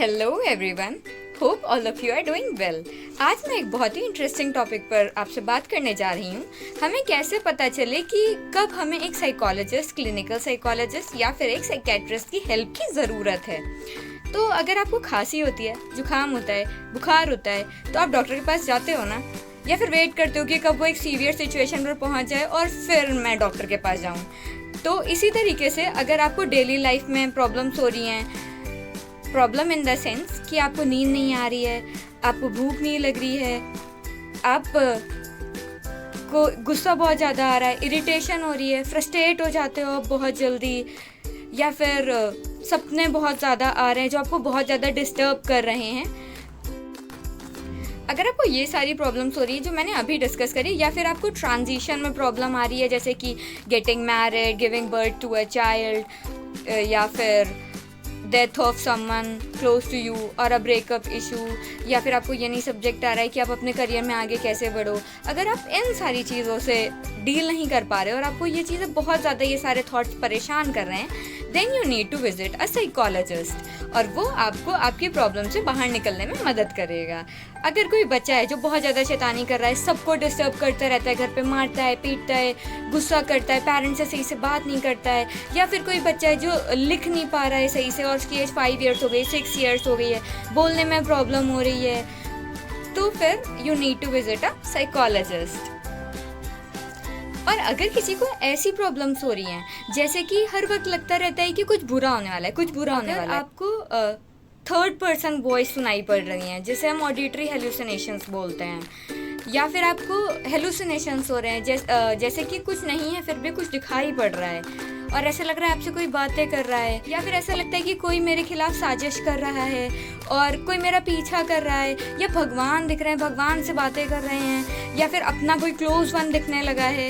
Hello everyone, hope all of you are doing well. आज मैं एक बहुत ही इंटरेस्टिंग टॉपिक पर आपसे बात करने जा रही हूँ। हमें कैसे पता चले कि कब हमें एक साइकोलॉजिस्ट, क्लिनिकल साइकोलॉजिस्ट या फिर एक साइकेट्रिस्ट की हेल्प की ज़रूरत है। तो अगर आपको खांसी होती है, जुकाम होता है, बुखार होता है, तो आप डॉक्टर के पास जाते हो ना, या फिर वेट करते हो कि कब वो एक सीवियर सिचुएशन पर पहुँच जाए और फिर मैं डॉक्टर के पास जाऊँ। तो इसी तरीके से अगर आपको डेली लाइफ में प्रॉब्लम्स हो रही हैं, प्रॉब्लम इन द सेंस कि आपको नींद नहीं आ रही है, आपको भूख नहीं लग रही है, आप को गुस्सा बहुत ज़्यादा आ रहा है, इरिटेशन हो रही है, फ्रस्ट्रेट हो जाते हो बहुत जल्दी, या फिर सपने बहुत ज़्यादा आ रहे हैं जो आपको बहुत ज़्यादा डिस्टर्ब कर रहे हैं। अगर आपको ये सारी प्रॉब्लम्स हो रही है जो मैंने अभी डिस्कस करी, या फिर आपको ट्रांजिशन में प्रॉब्लम आ रही है जैसे कि getting married, giving birth to a child, या फिर death of someone close to you और अ ब्रेकअप इशू, या फिर आपको ये नहीं सब्जेक्ट आ रहा है कि आप अपने करियर में आगे कैसे बढ़ो, अगर आप इन सारी चीज़ों से डील नहीं कर पा रहे हो और आपको ये चीज़ें बहुत ज़्यादा, ये सारे थॉट्स परेशान कर रहे हैं, then you need to visit a psychologist, और वो आपको आपकी प्रॉब्लम से बाहर निकलने में मदद करेगा। अगर कोई बच्चा है जो बहुत ज़्यादा शैतानी कर रहा है, सबको डिस्टर्ब करता रहता है, घर पे मारता है, पीटता है, गुस्सा करता है, पेरेंट्स से सही से बात नहीं करता है, या फिर कोई बच्चा है जो लिख नहीं पा रहा है सही से और उसकी एज 5 ईयर्स हो गई, 6 ईयर्स हो गई है, बोलने में प्रॉब्लम हो रही है, तो फिर you need to visit a psychologist. और अगर किसी को ऐसी प्रॉब्लम्स हो रही हैं जैसे कि हर वक्त लगता रहता है कि कुछ बुरा होने वाला है, कुछ बुरा होने वाला है, आपको थर्ड पर्सन वॉइस सुनाई पड़ रही हैं जिसे हम ऑडिटरी हेलुसिनेशंस बोलते हैं, या फिर आपको हेलुसिनेशंस हो रहे हैं जैसे कि कुछ नहीं है फिर भी कुछ दिखाई पड़ रहा है और ऐसा लग रहा है आपसे कोई बातें कर रहा है, या फिर ऐसा लगता है कि कोई मेरे खिलाफ साजिश कर रहा है और कोई मेरा पीछा कर रहा है, या भगवान दिख रहे हैं, भगवान से बातें कर रहे हैं, या फिर अपना कोई क्लोज वन दिखने लगा है,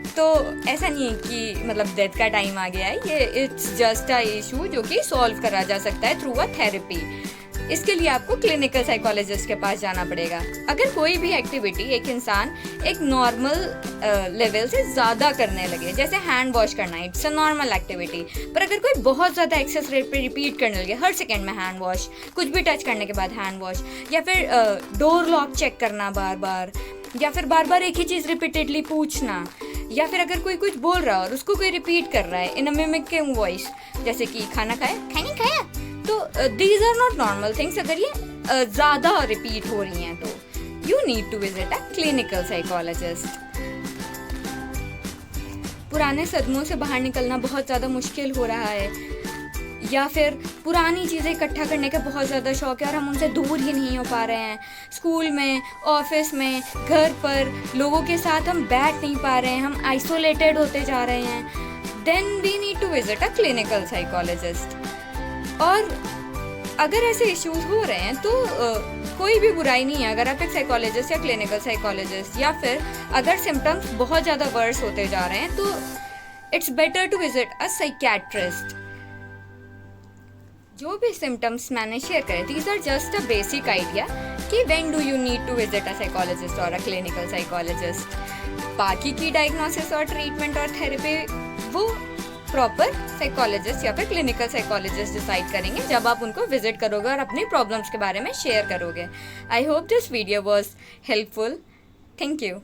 तो ऐसा नहीं है कि मतलब डेथ का टाइम आ गया है। ये इट्स जस्ट अ इशू जो कि सॉल्व करा जा सकता है थ्रू अ थेरेपी। इसके लिए आपको क्लिनिकल साइकोलॉजिस्ट के पास जाना पड़ेगा। अगर कोई भी एक्टिविटी एक इंसान एक नॉर्मल लेवल से ज़्यादा करने लगे, जैसे हैंड वॉश करना, इट्स अ नॉर्मल एक्टिविटी, पर अगर कोई बहुत ज़्यादा एक्सेस रेट पे रिपीट करने लगे, हर सेकेंड में हैंड वॉश, कुछ भी टच करने के बाद हैंड वॉश, या फिर डोर लॉक चेक करना बार बार, या फिर बार बार एक ही चीज़ रिपीटेडली पूछना, या फिर अगर कोई कुछ बोल रहा है और उसको कोई रिपीट कर रहा है इन अ मिमिकिंग वॉइस, जैसे कि खाना खाया, खाना खाया, तो these are not normal things. अगर ये ज़्यादा रिपीट हो रही हैं तो you need to visit a clinical psychologist. पुराने सदमों से बाहर निकलना बहुत ज़्यादा मुश्किल हो रहा है, या फिर पुरानी चीज़ें इकट्ठा करने का बहुत ज़्यादा शौक है और हम उनसे दूर ही नहीं हो पा रहे हैं, स्कूल में, ऑफिस में, घर पर लोगों के साथ हम बैठ नहीं पा रहे हैं, हम आइसोलेटेड होते जा रहे हैं, then we need to visit a clinical psychologist. और अगर ऐसे इश्यूज हो रहे हैं तो कोई भी बुराई नहीं है अगर आप एक साइकोलॉजिस्ट या क्लिनिकल साइकोलॉजिस्ट, या फिर अगर सिम्टम्स बहुत ज़्यादा वर्स होते जा रहे हैं तो it's better to visit a psychiatrist. जो भी सिम्टम्स मैंने शेयर करे, these are just a basic idea कि when do you need to visit a psychologist और अ क्लिनिकल साइकोलॉजिस्ट। बाकी की डायग्नोसिस और ट्रीटमेंट और थेरेपी वो प्रॉपर साइकोलॉजिस्ट या फिर क्लिनिकल साइकोलॉजिस्ट डिसाइड करेंगे जब आप उनको विजिट करोगे और अपनी प्रॉब्लम्स के बारे में शेयर करोगे। I hope this video was helpful. Thank you.